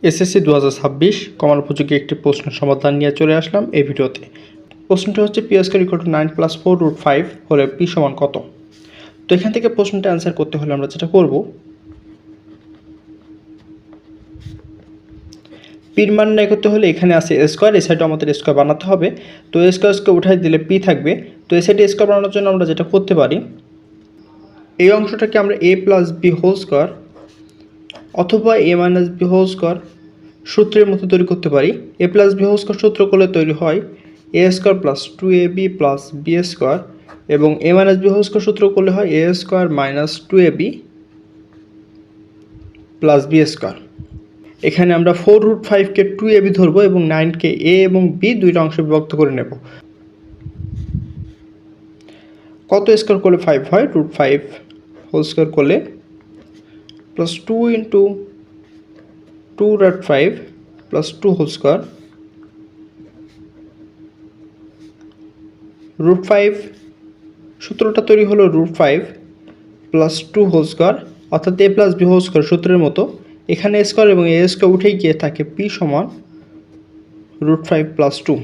SSC 2026 common উপযোগী একটি প্রশ্নের সমাধান নিয়ে চলে আসলাম এই ভিডিওতে। প্রশ্নটা হচ্ছে P square equal to 9 plus 4 root 5 হলে পি সমান কত। তো এখান থেকে প্রশ্নটা অ্যান্সার করতে হলে আমরা যেটা করব, পির মান নির্ণয় করতে হলে এখানে আছে এ স্কোয়ার, এই সাইডে আমাদের স্কোয়ার বানাতে হবে। তো এ স্কোয়ারকে উঠাই দিলে পি থাকবে। তো এই সাইডে স্কোয়ার বানানোর জন্য আমরা যেটা করতে পারি, এই অংশটাকে আমরা A plus B whole square অথবা A minus B whole square সূত্রের মতো তৈরি করতে পারি। A plus B whole square সূত্র করলে তৈরি হয় A square plus 2ab plus B square, এবং A minus B whole square সূত্র করলে হয় A square minus 2ab plus B square. এখানে আমরা 4 রুট 5কে 2ab ধরবো এবং 9কে এ এবং বি দুইটা অংশে বিভক্ত করে নেব। কত স্কোয়ার করলে 5 হয়? রুট 5 হোল স্কোয়ার করলে plus 2 into 2 root 5 plus 2 whole square, root 5 সূত্রটা তৈরি হলো রুট 5 প্লাস 2 হোল স্কোয়ার, অর্থাৎ এ প্লাস বি হোল স্কোয়ার সূত্রের মতো। এখানে স্কোয়ার এবং এ স্কোয়ার উঠেই গিয়ে থাকে পি সমান রুট 5 প্লাস 2।